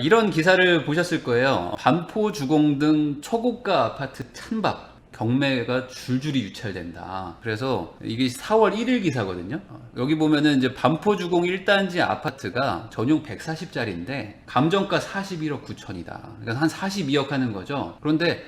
이런 기사를 보셨을 거예요. 반포주공등 초고가 아파트 찬밥. 경매가 줄줄이 유찰된다. 그래서 이게 4월 1일 기사거든요. 여기 보면은 이제 반포주공 1단지 아파트가 전용 140짜리인데 감정가 41억 9천이다. 그러니까 한 42억 하는 거죠. 그런데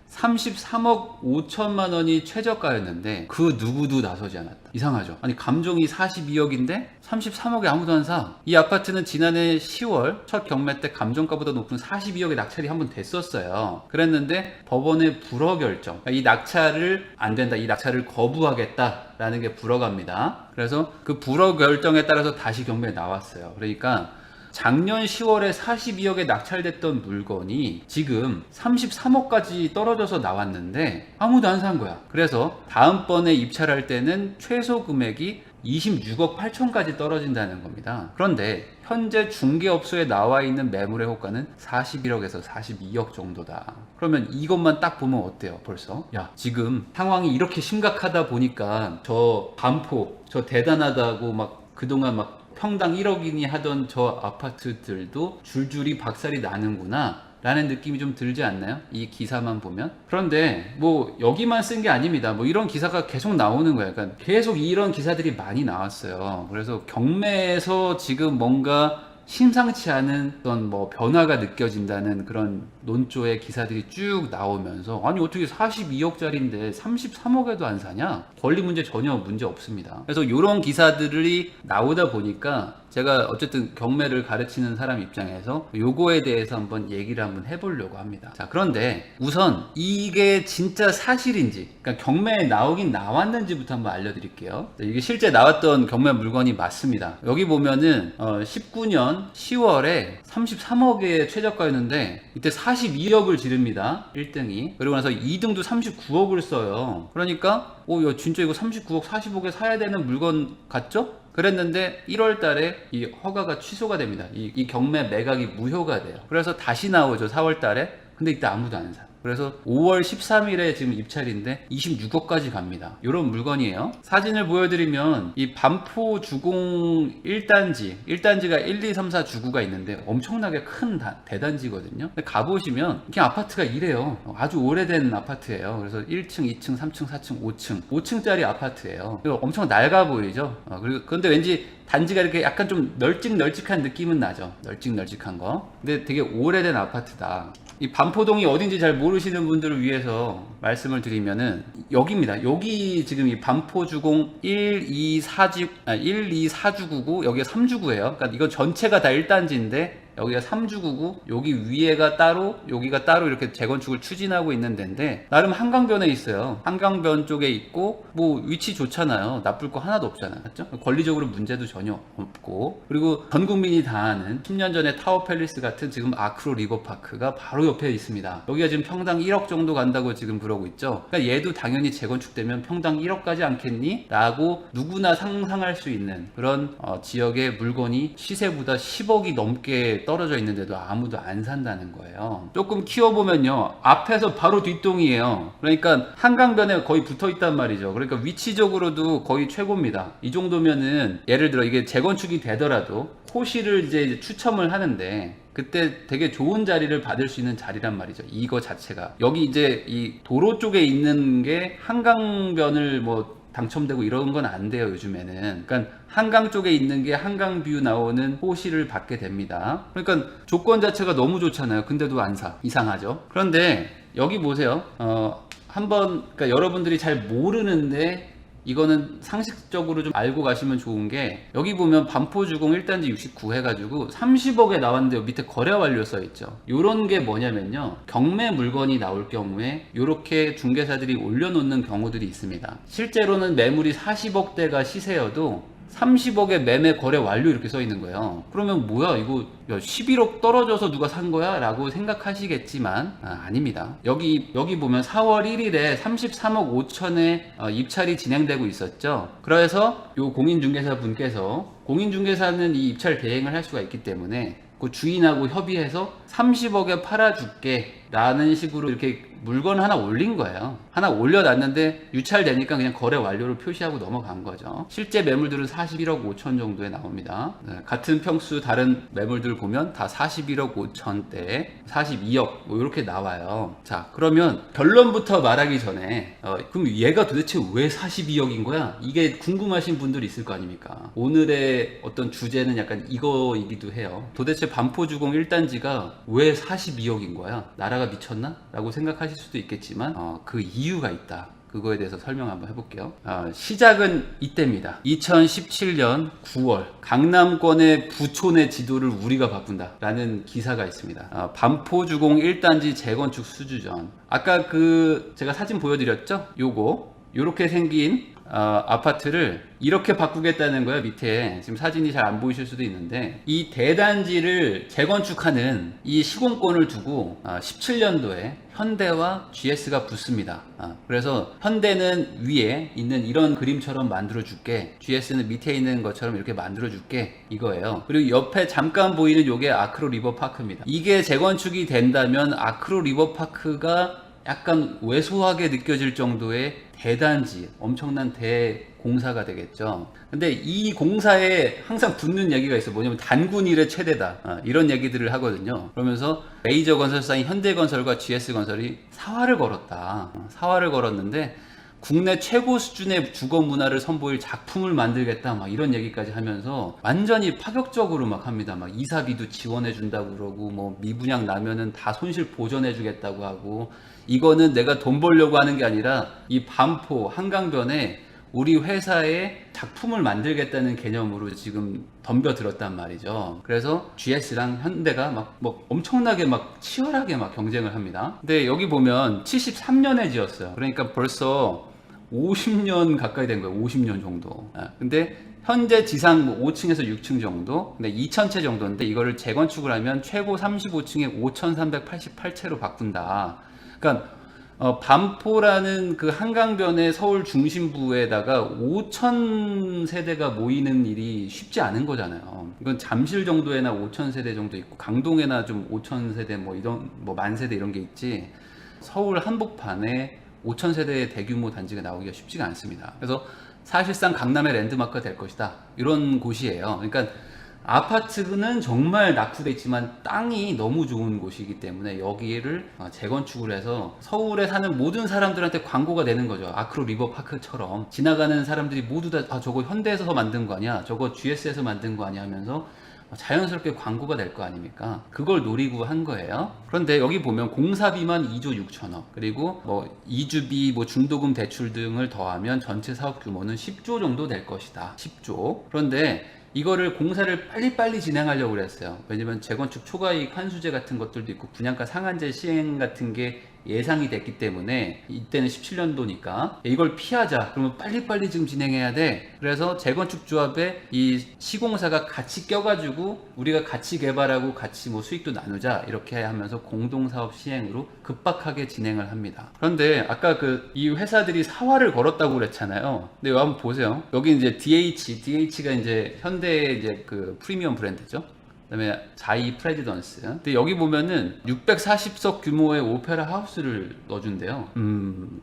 33억 5천만 원이 최저가였는데 그 누구도 나서지 않았다. 이상하죠. 아니 감정이 42억인데 33억에 아무도 안 사. 이 아파트는 지난해 10월 첫 경매 때 감정가보다 높은 42억에 낙찰이 한 번 됐었어요. 그랬는데 법원의 불허 결정. 이 낙찰을 안 된다. 이 낙찰을 거부하겠다라는 게 불허갑니다. 그래서 그 불허 결정에 따라서 다시 경매에 나왔어요. 그러니까 작년 10월에 42억에 낙찰됐던 물건이 지금 33억까지 떨어져서 나왔는데 아무도 안 산 거야. 그래서 다음번에 입찰할 때는 최소 금액이 26억 8천까지 떨어진다는 겁니다. 그런데 현재 중개업소에 나와 있는 매물의 호가는 41억에서 42억 정도다. 그러면 이것만 딱 보면 어때요? 벌써 야, 지금 상황이 이렇게 심각하다 보니까 저 반포 저 대단하다고 막 그동안 막 평당 1억이니 하던 저 아파트들도 줄줄이 박살이 나는구나 라는 느낌이 좀 들지 않나요? 이 기사만 보면. 그런데 뭐 여기만 쓴 게 아닙니다. 뭐 이런 기사가 계속 나오는 거예요. 그러니까 계속 이런 기사들이 많이 나왔어요. 그래서 경매에서 지금 뭔가 심상치 않은 어떤 뭐 변화가 느껴진다는 그런 논조의 기사들이 쭉 나오면서 아니 어떻게 42억짜리인데 33억에도 안 사냐? 권리 문제 전혀 문제 없습니다. 그래서 이런 기사들이 나오다 보니까 제가 어쨌든 경매를 가르치는 사람 입장에서 요거에 대해서 한번 얘기를 한번 해보려고 합니다. 자, 그런데 우선 이게 진짜 사실인지, 그러니까 경매에 나오긴 나왔는지부터 한번 알려드릴게요. 이게 실제 나왔던 경매 물건이 맞습니다. 여기 보면은 19년 10월에 33억의 최저가였는데 이때 42억을 지릅니다. 1등이. 그리고 나서 2등도 39억을 써요. 그러니까 야, 진짜 이거 39억 40억에 사야 되는 물건 같죠? 그랬는데 1월 달에 이 허가가 취소가 됩니다. 이 경매 매각이 무효가 돼요. 그래서 다시 나오죠. 4월 달에. 근데 이때 아무도 안 사. 그래서 5월 13일에 지금 입찰인데 26억까지 갑니다. 이런 물건이에요. 사진을 보여드리면 이 반포 주공 1단지가 1, 2, 3, 4 주구가 있는데 엄청나게 큰 대단지거든요. 근데 가보시면 그냥 아파트가 이래요. 아주 오래된 아파트예요. 그래서 1층, 2층, 3층, 4층, 5층 5층짜리 아파트예요. 엄청 낡아 보이죠. 그리고 그런데 왠지 단지가 이렇게 약간 좀 널찍널찍한 느낌은 나죠. 널찍널찍한 거. 근데 되게 오래된 아파트다. 이 반포동이 어딘지 잘 모르시는 분들을 위해서 말씀을 드리면은 여기입니다. 여기 지금 이 반포주공 1, 2, 4주구고 여기가 3주구예요. 그러니까 이건 전체가 다 1단지인데 여기가 3주구고 여기 위에가 따로 여기가 따로 이렇게 재건축을 추진하고 있는 데인데 나름 한강변에 있어요. 한강변 쪽에 있고 뭐 위치 좋잖아요. 나쁠 거 하나도 없잖아요. 맞죠? 권리적으로 문제도 전혀 없고 그리고 전 국민이 다 아는 10년 전에 타워팰리스 같은 지금 아크로 리버파크가 바로 옆에 있습니다. 여기가 지금 평당 1억 정도 간다고 지금 그러고 있죠. 그러니까 얘도 당연히 재건축되면 평당 1억 가지 않겠니? 라고 누구나 상상할 수 있는 그런 지역의 물건이 시세보다 10억이 넘게 떨어져 있는데도 아무도 안 산다는 거예요. 조금 키워보면요. 앞에서 바로 뒷동이에요. 그러니까 한강변에 거의 붙어 있단 말이죠. 그러니까 위치적으로도 거의 최고입니다. 이 정도면은 예를 들어 이게 재건축이 되더라도 호시를 이제 추첨을 하는데 그때 되게 좋은 자리를 받을 수 있는 자리란 말이죠. 이거 자체가. 여기 이제 이 도로 쪽에 있는 게 한강변을 뭐 당첨되고 이런 건 안 돼요, 요즘에는. 그러니까 한강 쪽에 있는 게 한강 뷰 나오는 호시를 받게 됩니다. 그러니까 조건 자체가 너무 좋잖아요. 근데도 안 사. 이상하죠? 그런데 여기 보세요. 한번, 그러니까 여러분들이 잘 모르는데 이거는 상식적으로 좀 알고 가시면 좋은 게 여기 보면 반포주공 1단지 69 해가지고 30억에 나왔는데 밑에 거래 완료 써있죠. 요런 게 뭐냐면요, 경매 물건이 나올 경우에 요렇게 중개사들이 올려놓는 경우들이 있습니다. 실제로는 매물이 40억대가 시세여도 30억에 매매 거래 완료 이렇게 써 있는 거예요. 그러면 뭐야 이거 11억 떨어져서 누가 산 거야? 라고 생각하시겠지만 아닙니다. 여기 보면 4월 1일에 33억 5천에 입찰이 진행되고 있었죠. 그래서 요 공인중개사 분께서 공인중개사는 이 입찰 대행을 할 수가 있기 때문에 그 주인하고 협의해서 30억에 팔아줄게 라는 식으로 이렇게 물건 하나 올린 거예요. 하나 올려놨는데 유찰되니까 그냥 거래 완료를 표시하고 넘어간 거죠. 실제 매물들은 41억 5천 정도에 나옵니다. 같은 평수 다른 매물들 보면 다 41억 5천대, 42억 뭐 이렇게 나와요. 자, 그러면 결론부터 말하기 전에 그럼 얘가 도대체 왜 42억인 거야? 이게 궁금하신 분들이 있을 거 아닙니까? 오늘의 어떤 주제는 약간 이거이기도 해요. 도대체 반포주공 1단지가 왜 42억인 거야? 나라가 미쳤나? 라고 생각하실 수도 있겠지만 그 이유가 있다. 그거에 대해서 설명 한번 해볼게요. 시작은 이때입니다. 2017년 9월 강남권의 부촌의 지도를 우리가 바꾼다 라는 기사가 있습니다. 반포주공 1단지 재건축 수주전. 아까 제가 사진 보여드렸죠? 요렇게 생긴 아파트를 이렇게 바꾸겠다는 거야. 밑에 지금 사진이 잘 안 보이실 수도 있는데 이 대단지를 재건축하는 이 시공권을 두고 17년도에 현대와 GS가 붙습니다. 그래서 현대는 위에 있는 이런 그림처럼 만들어 줄게, GS는 밑에 있는 것처럼 이렇게 만들어 줄게, 이거예요. 그리고 옆에 잠깐 보이는 요게 아크로 리버파크입니다. 이게 재건축이 된다면 아크로 리버파크가 약간 왜소하게 느껴질 정도의 대단지, 엄청난 대공사가 되겠죠. 근데 이 공사에 항상 붙는 얘기가 있어. 뭐냐면 단군 일의 최대다, 이런 얘기들을 하거든요. 그러면서 메이저 건설사인 현대건설과 GS건설이 사활을 걸었다. 사활을 걸었는데 국내 최고 수준의 주거 문화를 선보일 작품을 만들겠다, 막 이런 얘기까지 하면서 완전히 파격적으로 막 합니다. 막 이사비도 지원해 준다고 그러고, 뭐 미분양 나면은 다 손실 보전해 주겠다고 하고, 이거는 내가 돈 벌려고 하는 게 아니라 이 반포 한강변에 우리 회사의 작품을 만들겠다는 개념으로 지금 덤벼들었단 말이죠. 그래서 GS랑 현대가 막 엄청나게 막 치열하게 막 경쟁을 합니다. 근데 여기 보면 73년에 지었어요. 그러니까 벌써 50년 가까이 된 거예요. 50년 정도. 근데 현재 지상 5층에서 6층 정도, 근데 2,000채 정도인데 이거를 재건축을 하면 최고 35층에 5,388채로 바꾼다. 그러니까 반포라는 그 한강변의 서울 중심부에다가 5천 세대가 모이는 일이 쉽지 않은 거잖아요. 이건 잠실 정도에나 5천 세대 정도 있고, 강동에나 좀 5천 세대 이런 만 세대 이런 게 있지, 서울 한복판에 5천 세대의 대규모 단지가 나오기가 쉽지가 않습니다. 그래서 사실상 강남의 랜드마크가 될 것이다, 이런 곳이에요. 그러니까 아파트는 정말 낙후돼 있지만 땅이 너무 좋은 곳이기 때문에 여기를 재건축을 해서 서울에 사는 모든 사람들한테 광고가 되는 거죠. 아크로 리버파크처럼 지나가는 사람들이 모두 다 저거 현대에서 만든 거 아니야, 저거 GS에서 만든 거 아니야 하면서 자연스럽게 광고가 될 거 아닙니까? 그걸 노리고 한 거예요. 그런데 여기 보면 공사비만 2조 6천억, 그리고 이주비, 중도금 대출 등을 더하면 전체 사업 규모는 10조 정도 될 것이다. 10조. 그런데 이거를 공사를 빨리빨리 진행하려고 그랬어요. 왜냐면 재건축 초과이익 환수제 같은 것들도 있고 분양가 상한제 시행 같은 게 예상이 됐기 때문에, 이때는 17년도니까 이걸 피하자, 그러면 빨리빨리 지금 진행해야 돼. 그래서 재건축 조합에 이 시공사가 같이 껴가지고 우리가 같이 개발하고 같이 수익도 나누자, 이렇게 하면서 공동사업 시행으로 급박하게 진행을 합니다. 그런데 아까 이 회사들이 사활을 걸었다고 그랬잖아요. 근데 여기 한번 보세요. 여기 이제 DH가 이제 현대의 이제 그 프리미엄 브랜드죠. 그다음에 자이 프레지던스. 근데 여기 보면은 640석 규모의 오페라 하우스를 넣어준대요.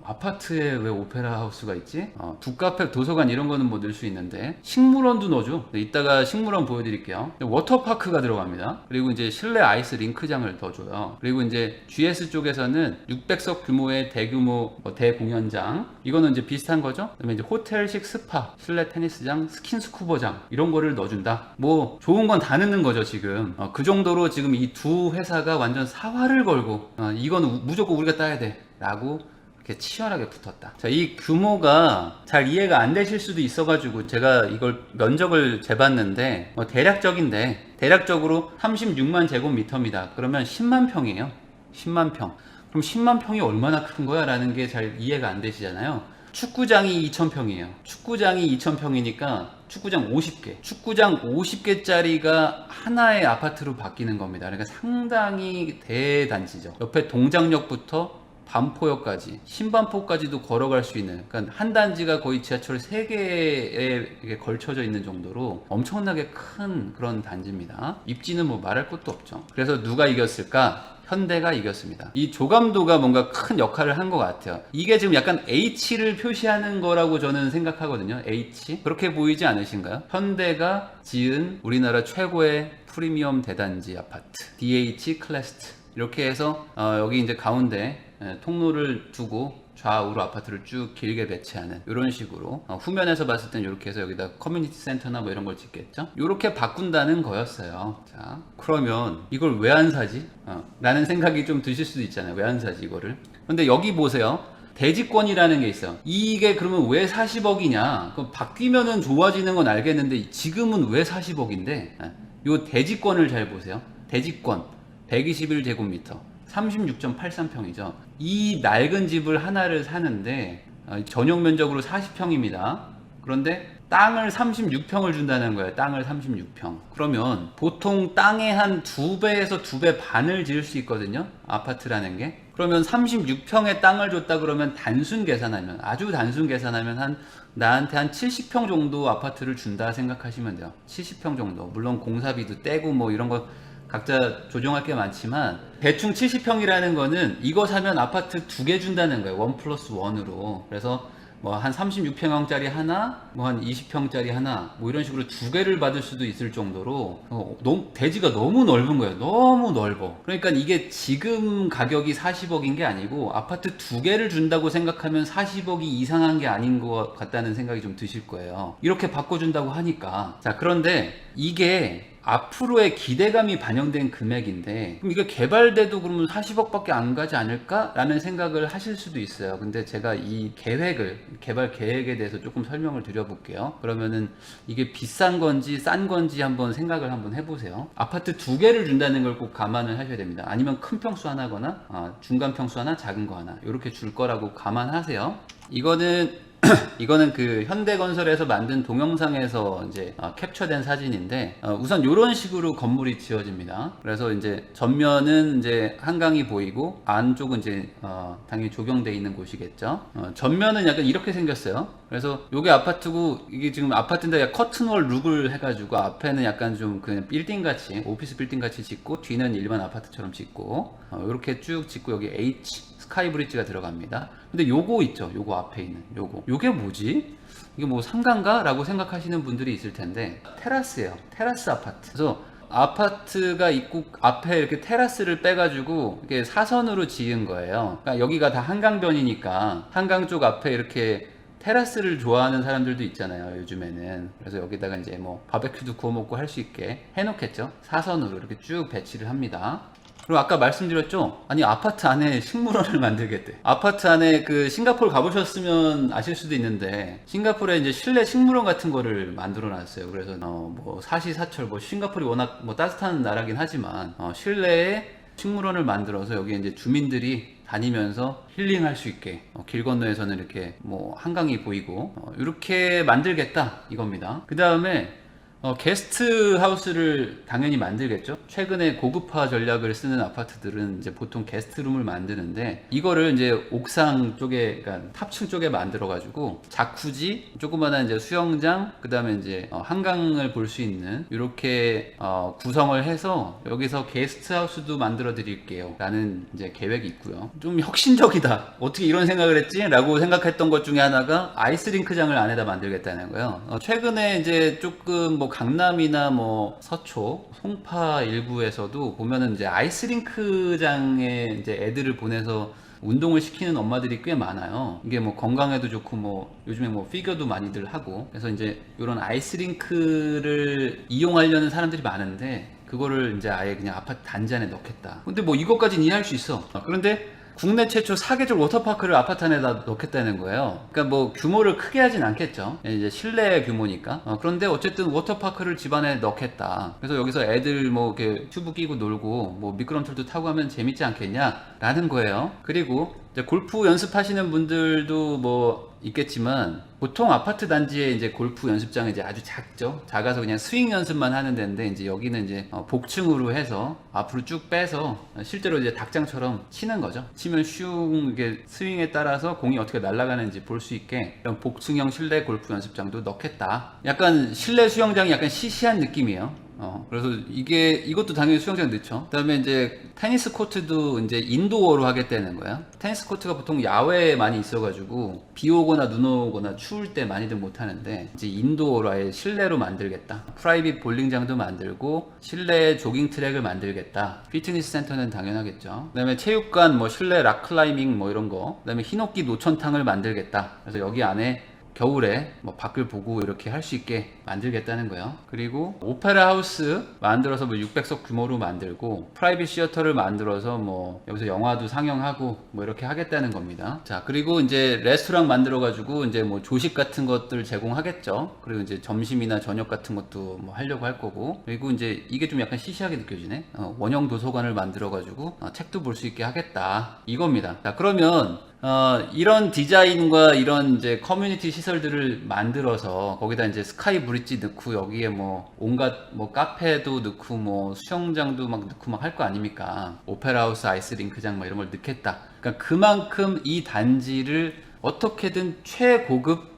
아파트에 왜 오페라 하우스가 있지? 북카페, 도서관 이런 거는 넣을 수 있는데 식물원도 넣어줘. 이따가 식물원 보여드릴게요. 워터파크가 들어갑니다. 그리고 이제 실내 아이스 링크장을 넣어줘요. 그리고 이제 GS 쪽에서는 600석 규모의 대규모 대공연장, 이거는 이제 비슷한 거죠. 그다음에 이제 호텔식 스파, 실내 테니스장, 스킨스쿠버장 이런 거를 넣어준다. 좋은 건 다 넣는 거죠. 지금 그 정도로 지금 이 두 회사가 완전 사활을 걸고 이건 무조건 우리가 따야 돼 라고 이렇게 치열하게 붙었다. 자, 이 규모가 잘 이해가 안 되실 수도 있어가지고 제가 이걸 면적을 재봤는데 대략적으로 36만 제곱미터입니다. 그러면 10만 평이에요. 10만 평. 그럼 10만 평이 얼마나 큰 거야 라는 게 잘 이해가 안 되시잖아요. 축구장이 2,000평이에요. 축구장이 2,000평이니까 축구장 50개. 축구장 50개짜리가 하나의 아파트로 바뀌는 겁니다. 그러니까 상당히 대단지죠. 옆에 동작역부터 반포역까지, 신반포까지도 걸어갈 수 있는, 그러니까 한 단지가 거의 지하철 3개에 걸쳐져 있는 정도로 엄청나게 큰 그런 단지입니다. 입지는 말할 것도 없죠. 그래서 누가 이겼을까? 현대가 이겼습니다. 이 조감도가 뭔가 큰 역할을 한 것 같아요. 이게 지금 약간 H를 표시하는 거라고 저는 생각하거든요. H. 그렇게 보이지 않으신가요? 현대가 지은 우리나라 최고의 프리미엄 대단지 아파트. DH 클래스트. 이렇게 해서 여기 이제 가운데 통로를 두고 좌우로 아파트를 쭉 길게 배치하는 이런 식으로 후면에서 봤을 땐 이렇게 해서 여기다 커뮤니티 센터나 뭐 이런 걸 짓겠죠. 이렇게 바꾼다는 거였어요. 자, 그러면 이걸 왜 안 사지? 라는 생각이 좀 드실 수도 있잖아요. 왜 안 사지 이거를? 근데 여기 보세요. 대지권이라는 게 있어요. 이게 그러면 왜 40억이냐? 그럼 바뀌면은 좋아지는 건 알겠는데 지금은 왜 40억인데? 이 대지권을 잘 보세요. 대지권 121제곱미터 36.83평이죠. 이 낡은 집을 하나를 사는데 전용 면적으로 40평입니다. 그런데 땅을 36평을 준다는 거예요. 땅을 36평. 그러면 보통 땅의 한 2배에서 2배 반을 지을 수 있거든요. 아파트라는 게. 그러면 36평의 땅을 줬다 그러면 단순 계산하면, 아주 단순 계산하면 나한테 한 70평 정도 아파트를 준다 생각하시면 돼요. 70평 정도. 물론 공사비도 떼고 뭐 이런 거 각자 조정할 게 많지만 대충 70평이라는 거는 이거 사면 아파트 2개 준다는 거예요. 1+1으로. 그래서 뭐 한 36평짜리 하나, 뭐 한 20평짜리 하나, 뭐 이런 식으로 2개를 받을 수도 있을 정도로 대지가 너무 넓은 거예요. 너무 넓어. 그러니까 이게 지금 가격이 40억인 게 아니고 아파트 2개를 준다고 생각하면 40억이 이상한 게 아닌 것 같다는 생각이 좀 드실 거예요. 이렇게 바꿔준다고 하니까. 자, 그런데 이게 앞으로의 기대감이 반영된 금액인데 그럼 이게 개발돼도 그러면 40억밖에 안 가지 않을까? 라는 생각을 하실 수도 있어요. 근데 제가 이 개발 계획에 대해서 조금 설명을 드려볼게요. 그러면은 이게 비싼 건지 싼 건지 한번 생각을 한번 해보세요. 아파트 2개를 준다는 걸 꼭 감안을 하셔야 됩니다. 아니면 큰 평수 하나거나 중간 평수 하나, 작은 거 하나 이렇게 줄 거라고 감안하세요. 이거는 그 현대건설에서 만든 동영상에서 이제 캡처된 사진인데 우선 이런 식으로 건물이 지어집니다. 그래서 이제 전면은 이제 한강이 보이고 안쪽은 이제 당연히 조경돼 있는 곳이겠죠. 전면은 약간 이렇게 생겼어요. 그래서 요게 아파트고 이게 지금 아파트인데 커튼월 룩을 해가지고 앞에는 약간 좀 그냥 빌딩 같이 오피스 빌딩 같이 짓고 뒤는 일반 아파트처럼 짓고 이렇게 쭉 짓고 여기 H 스카이 브릿지가 들어갑니다. 근데 요거 있죠. 요거 앞에 있는 요게 뭐지? 이게 뭐 상가인가? 라고 생각하시는 분들이 있을 텐데 테라스예요. 테라스 아파트. 그래서 아파트가 있고 앞에 이렇게 테라스를 빼가지고 이렇게 사선으로 지은 거예요. 그러니까 여기가 다 한강변이니까 한강 쪽 앞에 이렇게 테라스를 좋아하는 사람들도 있잖아요, 요즘에는. 그래서 여기다가 이제 뭐 바베큐도 구워 먹고 할 수 있게 해놓겠죠. 사선으로 이렇게 쭉 배치를 합니다. 그리고 아까 말씀드렸죠? 아니 아파트 안에 식물원을 만들겠대. 아파트 안에 그 싱가포르 가보셨으면 아실 수도 있는데 싱가포르에 이제 실내 식물원 같은 거를 만들어 놨어요. 그래서 뭐 사시사철 뭐 싱가포르이 워낙 뭐 따뜻한 나라긴 하지만 실내에 식물원을 만들어서 여기 이제 주민들이 다니면서 힐링할 수 있게 길 건너에서는 이렇게 뭐 한강이 보이고 이렇게 만들겠다 이겁니다. 그 다음에 게스트 하우스를 당연히 만들겠죠. 최근에 고급화 전략을 쓰는 아파트들은 이제 보통 게스트룸을 만드는데 이거를 이제 옥상 쪽에, 그러니까 탑층 쪽에 만들어 가지고 자쿠지, 조그마한 이제 수영장, 그 다음에 이제 한강을 볼 수 있는 이렇게 구성을 해서 여기서 게스트 하우스도 만들어 드릴게요 라는 이제 계획이 있고요. 좀 혁신적이다, 어떻게 이런 생각을 했지? 라고 생각했던 것 중에 하나가 아이스링크장을 안에다 만들겠다는 거예요. 최근에 이제 조금 뭐 강남이나 뭐 서초, 송파 일부에서도 보면은 이제 아이스링크장에 이제 애들을 보내서 운동을 시키는 엄마들이 꽤 많아요. 이게 뭐 건강에도 좋고 뭐 요즘에 뭐 피겨도 많이들 하고, 그래서 이제 이런 아이스링크를 이용하려는 사람들이 많은데 그거를 이제 아예 그냥 아파트 단지 안에 넣겠다. 근데 뭐 이것까지는 이해할 수 있어. 그런데 국내 최초 사계절 워터파크를 아파트 안에다 넣겠다는 거예요. 그러니까 뭐 규모를 크게 하진 않겠죠. 이제 실내 규모니까. 그런데 어쨌든 워터파크를 집 안에 넣겠다. 그래서 여기서 애들 뭐 이렇게 튜브 끼고 놀고 뭐 미끄럼틀도 타고 하면 재밌지 않겠냐라는 거예요. 그리고 이제 골프 연습하시는 분들도 뭐 있겠지만 보통 아파트 단지에 이제 골프 연습장이 이제 아주 작아서 그냥 스윙 연습만 하는 데인데 이제 여기는 이제 복층으로 해서 앞으로 쭉 빼서 실제로 이제 닭장처럼 치는 거죠. 치면 슝 이게 스윙에 따라서 공이 어떻게 날아가는지 볼 수 있게 이런 복층형 실내 골프 연습장도 넣겠다. 약간 실내 수영장이 약간 시시한 느낌이에요. 그래서 이것도 당연히 수영장 넣죠. 그 다음에 이제 테니스 코트도 이제 인도어로 하겠다는 거야. 테니스 코트가 보통 야외에 많이 있어가지고 비 오거나 눈 오거나 추울 때 많이들 못 하는데 이제 인도어로 아예 실내로 만들겠다. 프라이빗 볼링장도 만들고 실내 조깅 트랙을 만들겠다. 피트니스 센터는 당연하겠죠. 그 다음에 체육관, 뭐 실내 락클라이밍 뭐 이런 거. 그 다음에 흰옥기 노천탕을 만들겠다. 그래서 여기 안에 겨울에 뭐 밖을 보고 이렇게 할 수 있게 만들겠다는 거예요. 그리고 오페라 하우스 만들어서 뭐 600석 규모로 만들고 프라이빗 시어터를 만들어서 뭐 여기서 영화도 상영하고 뭐 이렇게 하겠다는 겁니다. 자, 그리고 이제 레스토랑 만들어 가지고 이제 뭐 조식 같은 것들 제공하겠죠. 그리고 이제 점심이나 저녁 같은 것도 뭐 하려고 할 거고. 그리고 이제 이게 좀 약간 시시하게 느껴지네. 원형 도서관을 만들어 가지고 책도 볼 수 있게 하겠다 이겁니다. 자, 그러면 이런 디자인과 이런 이제 커뮤니티 시설들을 만들어서 거기다 이제 스카이 브릿지 넣고 여기에 뭐 온갖 뭐 카페도 넣고 뭐 수영장도 막 넣고 막 할 거 아닙니까? 오페라 하우스, 아이스링크장 막 이런 걸 넣겠다. 그러니까 그만큼 이 단지를 어떻게든 최고급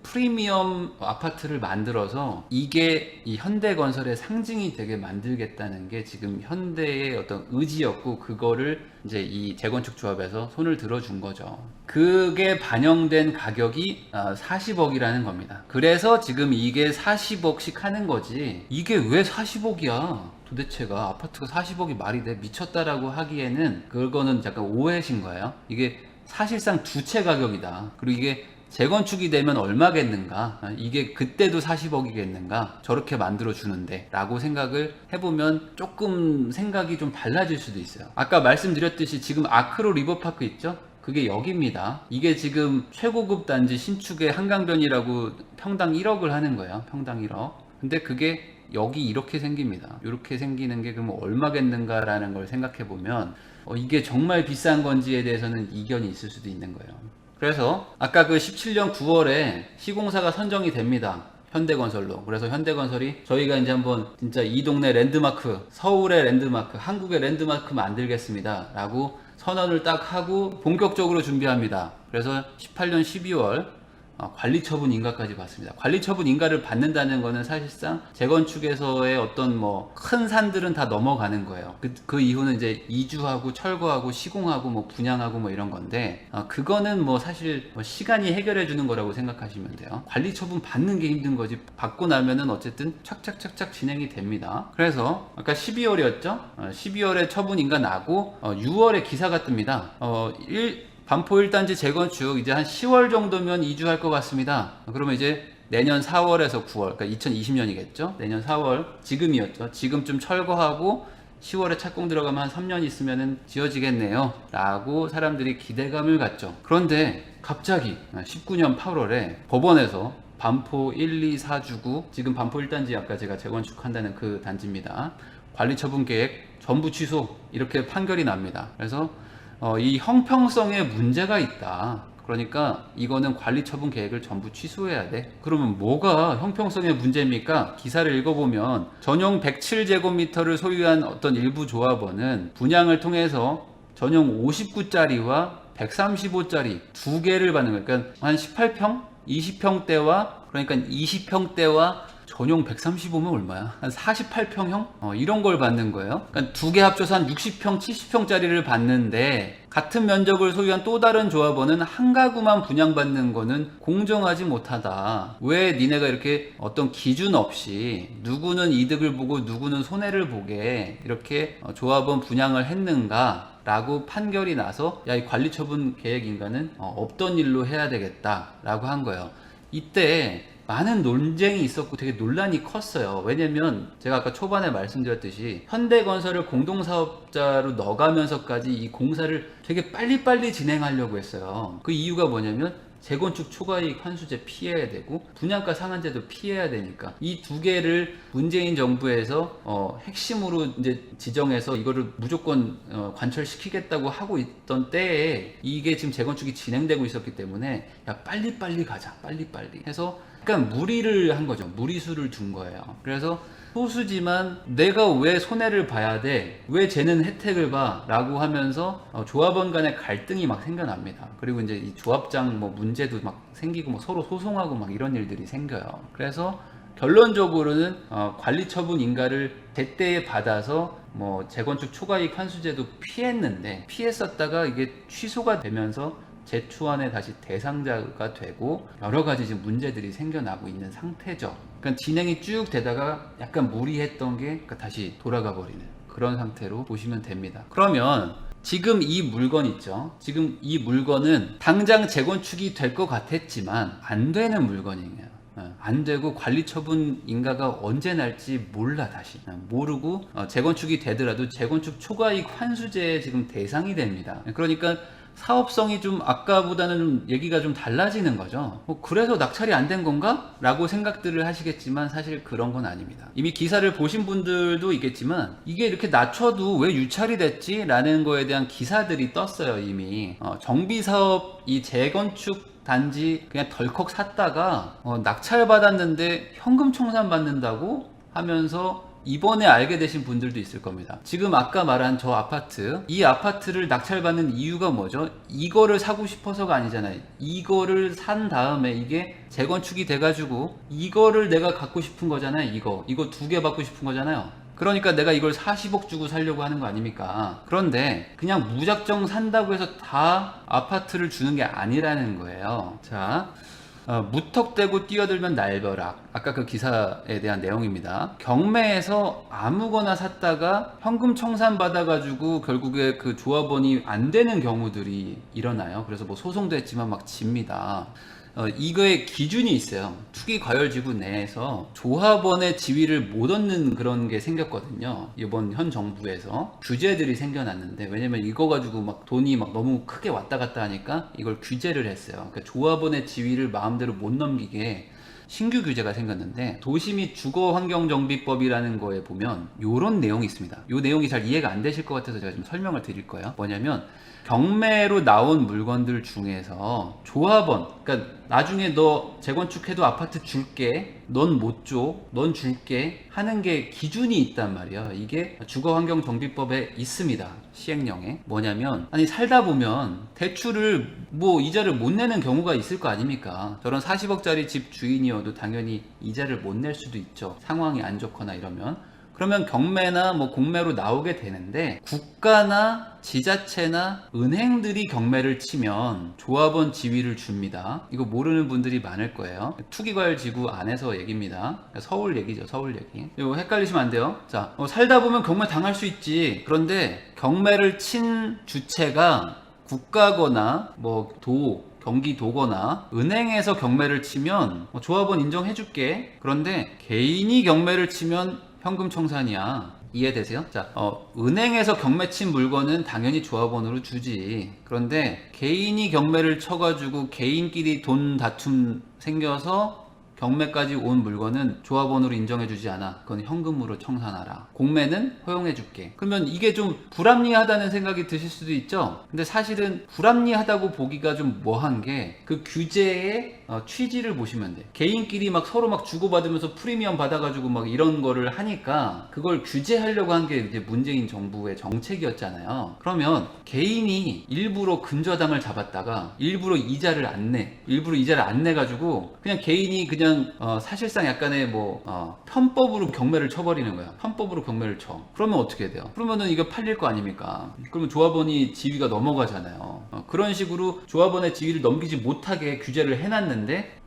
프리미엄 아파트를 만들어서 이게 이 현대건설의 상징이 되게 만들겠다는 게 지금 현대의 어떤 의지였고, 그거를 이제 이 재건축 조합에서 손을 들어준 거죠. 그게 반영된 가격이 40억이라는 겁니다. 그래서 지금 이게 40억씩 하는 거지, 이게 왜 40억이야? 도대체가 아파트가 40억이 말이 돼? 미쳤다라고 하기에는 그거는 약간 오해신 거예요. 이게 사실상 두 채 가격이다. 그리고 이게 재건축이 되면 얼마겠는가? 이게 그때도 40억이겠는가? 저렇게 만들어 주는데 라고 생각을 해보면 조금 생각이 좀 달라질 수도 있어요. 아까 말씀드렸듯이 지금 아크로 리버파크 있죠? 그게 여기입니다. 이게 지금 최고급 단지 신축의 한강변이라고 평당 1억을 하는 거예요. 평당 1억. 근데 그게 여기 이렇게 생깁니다. 이렇게 생기는 게 그러면 얼마겠는가라는 걸 생각해 보면 이게 정말 비싼 건지에 대해서는 이견이 있을 수도 있는 거예요. 그래서 아까 그 17년 9월에 시공사가 선정이 됩니다. 현대건설로. 그래서 현대건설이 저희가 이제 한번 진짜 이 동네 랜드마크, 서울의 랜드마크, 한국의 랜드마크 만들겠습니다 라고 선언을 딱 하고 본격적으로 준비합니다. 그래서 18년 12월 관리처분 인가까지 받습니다. 관리처분 인가를 받는다는 거는 사실상 재건축에서의 어떤 뭐 큰 산들은 다 넘어가는 거예요. 그 이후는 이제 이주하고 철거하고 시공하고 뭐 분양하고 뭐 이런 건데, 그거는 뭐 사실 뭐 시간이 해결해 주는 거라고 생각하시면 돼요. 관리처분 받는 게 힘든 거지, 받고 나면은 어쨌든 착착착착 진행이 됩니다. 그래서 아까 12월이었죠? 12월에 처분 인가 나고 6월에 기사가 뜹니다. 반포 1단지 재건축 이제 한 10월 정도면 이주할 것 같습니다. 그러면 이제 내년 4월에서 9월, 그러니까 2020년이겠죠? 내년 4월, 지금이었죠. 지금쯤 철거하고 10월에 착공 들어가면 한 3년 있으면 지어지겠네요 라고 사람들이 기대감을 갖죠. 그런데 갑자기 19년 8월에 법원에서 반포 1, 2, 4주구, 지금 반포 1단지 아까 제가 재건축한다는 그 단지입니다. 관리처분 계획 전부 취소, 이렇게 판결이 납니다. 그래서 이 형평성에 문제가 있다. 그러니까 이거는 관리처분 계획을 전부 취소해야 돼. 그러면 뭐가 형평성의 문제입니까? 기사를 읽어보면 전용 107제곱미터를 소유한 어떤 일부 조합원은 분양을 통해서 전용 59짜리와 135짜리 두 개를 받는 거예요. 그러니까 한 18평, 20평대와 그러니까 20평대와 전용 135면 얼마야? 한 48평형? 이런 걸 받는 거예요. 그러니까 두 개 합쳐서 한 60평, 70평짜리를 받는데 같은 면적을 소유한 또 다른 조합원은 한 가구만 분양받는 거는 공정하지 못하다. 왜 니네가 이렇게 어떤 기준 없이 누구는 이득을 보고 누구는 손해를 보게 이렇게 조합원 분양을 했는가? 라고 판결이 나서 이 관리처분 계획 인가는 없던 일로 해야 되겠다 라고 한 거예요. 이때 많은 논쟁이 있었고 되게 논란이 컸어요. 왜냐면 제가 아까 초반에 말씀드렸듯이 현대건설을 공동사업자로 넣어가면서까지 이 공사를 되게 빨리빨리 진행하려고 했어요. 그 이유가 뭐냐면 재건축 초과이익 환수제 피해야 되고 분양가 상한제도 피해야 되니까 이 두 개를 문재인 정부에서 핵심으로 이제 지정해서 이거를 무조건 관철시키겠다고 하고 있던 때에 이게 지금 재건축이 진행되고 있었기 때문에 야 빨리빨리 가자, 빨리빨리 해서 약간 무리를 한 거죠. 무리수를 둔 거예요. 그래서 소수지만 내가 왜 손해를 봐야 돼? 왜 쟤는 혜택을 봐? 라고 하면서 조합원 간의 갈등이 막 생겨납니다. 그리고 이제 이 조합장 뭐 문제도 막 생기고 뭐 서로 소송하고 막 이런 일들이 생겨요. 그래서 결론적으로는 관리처분 인가를 제때에 받아서 뭐 재건축 초과이익 환수제도 피했었다가 이게 취소가 되면서 재초안에 다시 대상자가 되고 여러 가지 지금 문제들이 생겨나고 있는 상태죠. 그러니까 진행이 쭉 되다가 약간 무리했던 게 다시 돌아가 버리는 그런 상태로 보시면 됩니다. 그러면 지금 이 물건 있죠. 지금 이 물건은 당장 재건축이 될 것 같았지만 안 되는 물건이에요. 안 되고 관리처분 인가가 언제 날지 몰라. 다시 모르고 재건축이 되더라도 재건축 초과이익 환수제에 지금 대상이 됩니다. 그러니까 사업성이 좀 아까보다는 좀 얘기가 좀 달라지는 거죠. 그래서 낙찰이 안 된 건가? 라고 생각들을 하시겠지만 사실 그런 건 아닙니다. 이미 기사를 보신 분들도 있겠지만 이게 이렇게 낮춰도 왜 유찰이 됐지? 라는 거에 대한 기사들이 떴어요. 이미 정비사업 이 재건축 단지 그냥 덜컥 샀다가 낙찰 받았는데 현금 청산 받는다고 하면서 이번에 알게 되신 분들도 있을 겁니다. 지금 아까 말한 저 아파트, 이 아파트를 낙찰받는 이유가 뭐죠? 이거를 사고 싶어서가 아니잖아요. 이거를 산 다음에 이게 재건축이 돼가지고 이거를 내가 갖고 싶은 거잖아요. 이거 2개 받고 싶은 거잖아요. 그러니까 내가 이걸 40억 주고 살려고 하는 거 아닙니까? 그런데 그냥 무작정 산다고 해서 다 아파트를 주는 게 아니라는 거예요. 자, 무턱대고 뛰어들면 날벼락. 아까 그 기사에 대한 내용입니다. 경매에서 아무거나 샀다가 현금 청산 받아가지고 결국에 그 조합원이 안 되는 경우들이 일어나요. 그래서 뭐 소송도 했지만 막 집니다. 이거의 기준이 있어요. 투기과열지구 내에서 조합원의 지위를 못 얻는 그런 게 생겼거든요. 이번 현 정부에서 규제들이 생겨났는데, 왜냐면 이거 가지고 막 돈이 막 너무 크게 왔다 갔다 하니까 이걸 규제를 했어요. 그러니까 조합원의 지위를 마음대로 못 넘기게 신규 규제가 생겼는데, 도시 및 주거환경정비법이라는 거에 보면 이런 내용이 있습니다. 이 내용이 잘 이해가 안 되실 것 같아서 제가 좀 설명을 드릴 거예요. 뭐냐면 경매로 나온 물건들 중에서 조합원, 그러니까 나중에 너 재건축해도 아파트 줄게, 넌 못 줘, 넌 줄게 하는 게 기준이 있단 말이야. 이게 주거환경정비법에 있습니다. 시행령에. 뭐냐면, 아니 살다 보면 대출을 뭐 이자를 못 내는 경우가 있을 거 아닙니까? 저런 40억짜리 집 주인이어도 당연히 이자를 못 낼 수도 있죠. 상황이 안 좋거나 이러면. 그러면 경매나 뭐 공매로 나오게 되는데, 국가나 지자체나 은행들이 경매를 치면 조합원 지위를 줍니다. 이거 모르는 분들이 많을 거예요. 투기과열지구 안에서 얘기입니다. 서울 얘기죠. 서울 얘기. 이거 헷갈리시면 안 돼요. 자, 살다 보면 경매 당할 수 있지. 그런데 경매를 친 주체가 국가거나 뭐 경기도거나 은행에서 경매를 치면 조합원 인정해줄게. 그런데 개인이 경매를 치면 현금 청산이야. 이해되세요? 자, 은행에서 경매 친 물건은 당연히 조합원으로 주지. 그런데 개인이 경매를 쳐가지고 개인끼리 돈 다툼 생겨서 경매까지 온 물건은 조합원으로 인정해주지 않아. 그건 현금으로 청산하라. 공매는 허용해줄게. 그러면 이게 좀 불합리하다는 생각이 드실 수도 있죠. 근데 사실은 불합리하다고 보기가 좀 뭐한 게, 그 규제의 취지를 보시면 돼. 개인끼리 막 서로 막 주고받으면서 프리미엄 받아가지고 막 이런 거를 하니까 그걸 규제하려고 한 게 이제 문재인 정부의 정책이었잖아요. 그러면 개인이 일부러 근저당을 잡았다가 일부러 이자를 안 내가지고 그냥 개인이 그냥 사실상 약간의 편법으로 경매를 쳐버리는 거야. 편법으로 경매를 쳐. 그러면 어떻게 돼요? 그러면은 이거 팔릴 거 아닙니까? 그러면 조합원이 지위가 넘어가잖아요. 그런 식으로 조합원의 지위를 넘기지 못하게 규제를 해놨는데,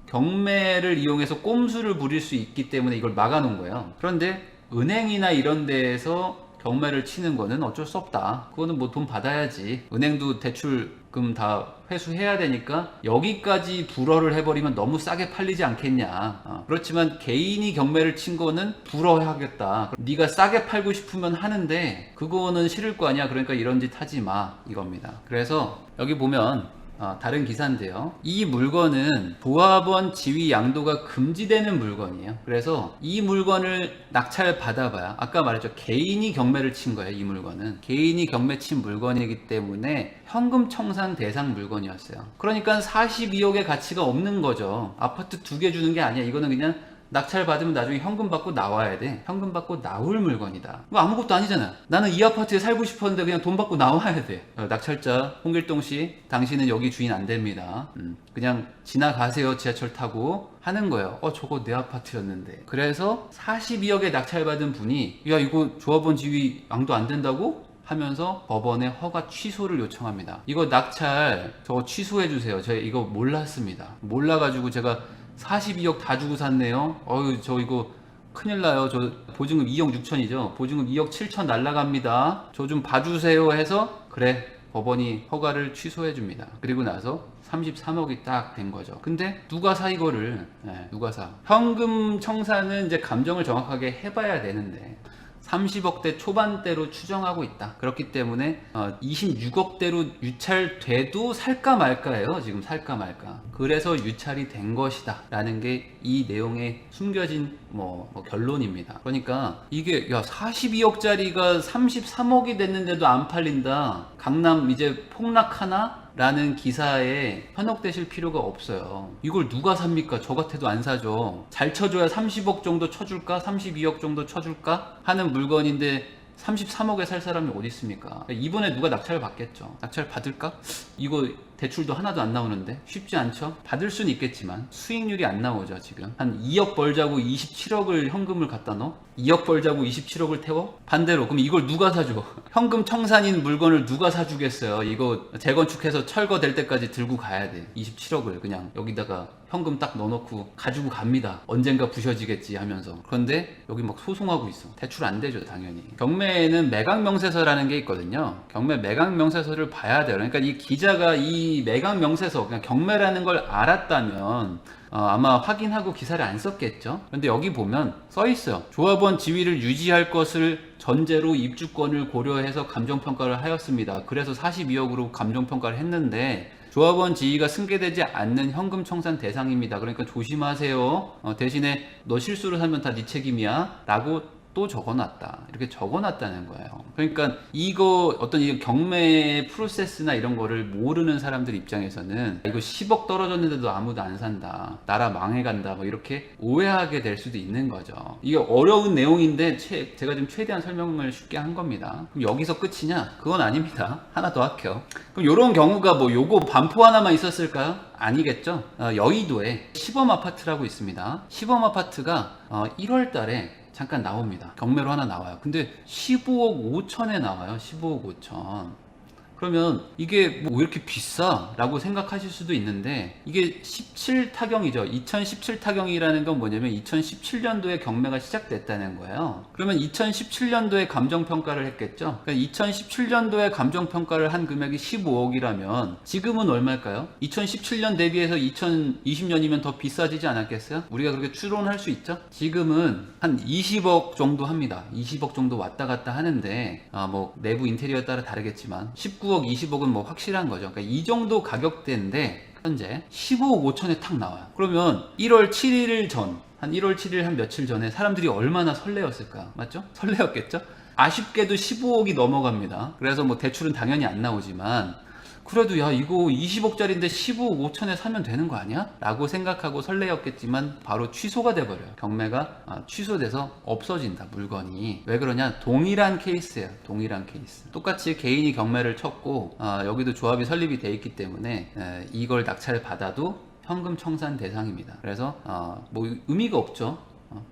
경매를 이용해서 꼼수를 부릴 수 있기 때문에 이걸 막아놓은 거예요. 그런데 은행이나 이런 데에서 경매를 치는 거는 어쩔 수 없다. 그거는 뭐 돈 받아야지. 은행도 대출금 다 회수해야 되니까 여기까지 불허를 해버리면 너무 싸게 팔리지 않겠냐. 그렇지만 개인이 경매를 친 거는 불허하겠다. 네가 싸게 팔고 싶으면 하는데 그거는 싫을 거 아니야. 그러니까 이런 짓 하지 마, 이겁니다. 그래서 여기 보면 다른 기사인데요. 이 물건은 조합원 지위 양도가 금지되는 물건이에요. 그래서 이 물건을 낙찰 받아봐야, 아까 말했죠. 개인이 경매를 친 거예요. 이 물건은 개인이 경매 친 물건이기 때문에 현금 청산 대상 물건이었어요. 그러니까 42억의 가치가 없는 거죠. 아파트 2개 주는 게 아니야. 이거는 그냥 낙찰 받으면 나중에 현금 받고 나와야 돼. 현금 받고 나올 물건이다. 뭐 아무것도 아니잖아. 나는 이 아파트에 살고 싶었는데 그냥 돈 받고 나와야 돼. 낙찰자 홍길동 씨, 당신은 여기 주인 안 됩니다. 그냥 지나가세요. 지하철 타고 하는 거예요. 저거 내 아파트였는데. 그래서 42억에 낙찰받은 분이 야 이거 조합원 지위 양도 안 된다고? 하면서 법원에 허가 취소를 요청합니다. 이거 낙찰 저거 취소해 주세요. 제가 이거 몰랐습니다. 몰라가지고 제가 42억 다 주고 샀네요. 저 이거 큰일 나요. 저 보증금 2억 6천이죠. 보증금 2억 7천 날라갑니다. 저 좀 봐주세요 해서 그래 법원이 허가를 취소해 줍니다. 그리고 나서 33억이 딱 된 거죠. 근데 누가 사 이거를? 누가 사? 현금 청산은 이제 감정을 정확하게 해봐야 되는데 30억대 초반대로 추정하고 있다. 그렇기 때문에 26억대로 유찰돼도 살까 말까예요. 지금 살까 말까. 그래서 유찰이 된 것이다 라는 게 이 내용에 숨겨진 결론입니다. 그러니까 이게 42억짜리가 33억이 됐는데도 안 팔린다. 강남 이제 폭락하나? 라는 기사에 현혹되실 필요가 없어요. 이걸 누가 삽니까? 저 같아도 안 사죠. 잘 쳐줘야 30억 정도 쳐줄까? 32억 정도 쳐줄까? 하는 물건인데 33억에 살 사람이 어디 있습니까? 이번에 누가 낙찰을 받겠죠. 낙찰 받을까? 이거 대출도 하나도 안 나오는데 쉽지 않죠? 받을 수는 있겠지만 수익률이 안 나오죠. 지금 한 2억 벌자고 27억을 현금을 갖다 넣어? 2억 벌자고 27억을 태워? 반대로 그럼 이걸 누가 사줘? 현금 청산인 물건을 누가 사주겠어요? 이거 재건축해서 철거될 때까지 들고 가야 돼. 27억을 그냥 여기다가 현금 딱 넣어놓고 가지고 갑니다. 언젠가 부셔지겠지 하면서. 그런데 여기 막 소송하고 있어. 대출 안 되죠 당연히. 경매에는 매각명세서라는 게 있거든요. 경매 매각명세서를 봐야 돼요. 그러니까 이 기자가 이 매각명세서 그냥 경매라는 걸 알았다면 아마 확인하고 기사를 안 썼겠죠. 그런데 여기 보면 써 있어요. 조합원 지위를 유지할 것을 전제로 입주권을 고려해서 감정평가를 하였습니다. 그래서 42억으로 감정평가를 했는데 조합원 지위가 승계되지 않는 현금 청산 대상입니다. 그러니까 조심하세요. 대신에 너 실수를 하면 다 네 책임이야 라고 또 적어놨다. 이렇게 적어놨다는 거예요. 그러니까 이거 어떤 이 경매 프로세스나 이런 거를 모르는 사람들 입장에서는 이거 10억 떨어졌는데도 아무도 안 산다. 나라 망해간다. 뭐 이렇게 오해하게 될 수도 있는 거죠. 이게 어려운 내용인데 제가 지금 최대한 설명을 쉽게 한 겁니다. 그럼 여기서 끝이냐? 그건 아닙니다. 하나 더 할게요. 그럼 이런 경우가 뭐 요거 반포 하나만 있었을까요? 아니겠죠. 여의도에 시범 아파트라고 있습니다. 시범 아파트가 1월 달에 잠깐 나옵니다. 경매로 하나 나와요. 근데 15억 5천에 나와요. 15억 5천. 그러면 이게 뭐 왜 이렇게 비싸? 라고 생각하실 수도 있는데 이게 17타경이죠. 2017타경이라는 건 뭐냐면 2017년도에 경매가 시작됐다는 거예요. 그러면 2017년도에 감정평가를 했겠죠. 그러니까 2017년도에 감정평가를 한 금액이 15억이라면 지금은 얼마일까요? 2017년 대비해서 2020년이면 더 비싸지지 않았겠어요? 우리가 그렇게 추론할 수 있죠. 지금은 한 20억 정도 합니다. 20억 정도 왔다 갔다 하는데 뭐 내부 인테리어에 따라 다르겠지만 19억, 20억은 뭐 확실한 거죠. 그러니까 이 정도 가격대인데 현재 15억 5천에 탁 나와요. 그러면 1월 7일 전, 한 1월 7일 한 며칠 전에 사람들이 얼마나 설레었을까? 맞죠? 설레었겠죠? 아쉽게도 15억이 넘어갑니다. 그래서 뭐 대출은 당연히 안 나오지만 그래도 야 이거 20억짜리인데 15억 5천에 사면 되는 거 아니야? 라고 생각하고 설레었겠지만 바로 취소가 돼버려요. 경매가 취소돼서 없어진다 물건이. 왜 그러냐? 동일한 케이스예요. 동일한 케이스. 똑같이 개인이 경매를 쳤고 여기도 조합이 설립이 돼 있기 때문에 이걸 낙찰 받아도 현금 청산 대상입니다. 그래서 뭐 의미가 없죠.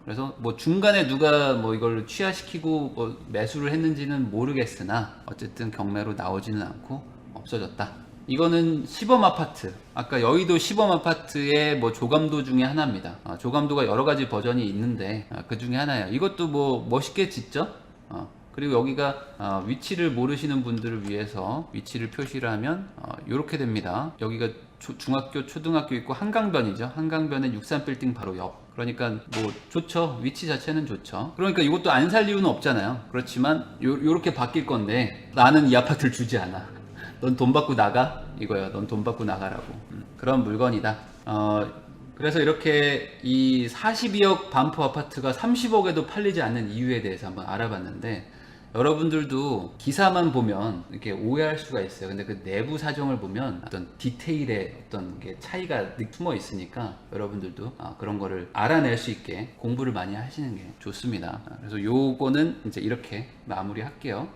그래서 뭐 중간에 누가 뭐 이걸 취하시키고 뭐 매수를 했는지는 모르겠으나 어쨌든 경매로 나오지는 않고 없어졌다. 이거는 시범 아파트. 아까 여의도 시범 아파트의 뭐 조감도 중에 하나입니다. 조감도가 여러 가지 버전이 있는데 그 중에 하나예요. 이것도 뭐 멋있게 짓죠. 그리고 여기가 위치를 모르시는 분들을 위해서 위치를 표시를 하면 이렇게 됩니다. 여기가 중학교, 초등학교 있고 한강변이죠. 한강변에 63빌딩 바로 옆. 그러니까 뭐 좋죠. 위치 자체는 좋죠. 그러니까 이것도 안 살 이유는 없잖아요. 그렇지만 요렇게 바뀔 건데 나는 이 아파트를 주지 않아. 넌 돈 받고 나가? 이거야. 넌 돈 받고 나가라고. 그런 물건이다. 그래서 이렇게 이 42억 반포 아파트가 30억에도 팔리지 않는 이유에 대해서 한번 알아봤는데 여러분들도 기사만 보면 이렇게 오해할 수가 있어요. 근데 그 내부 사정을 보면 어떤 디테일의 어떤 게 차이가 숨어 있으니까 여러분들도 그런 거를 알아낼 수 있게 공부를 많이 하시는 게 좋습니다. 그래서 요거는 이제 이렇게 마무리할게요.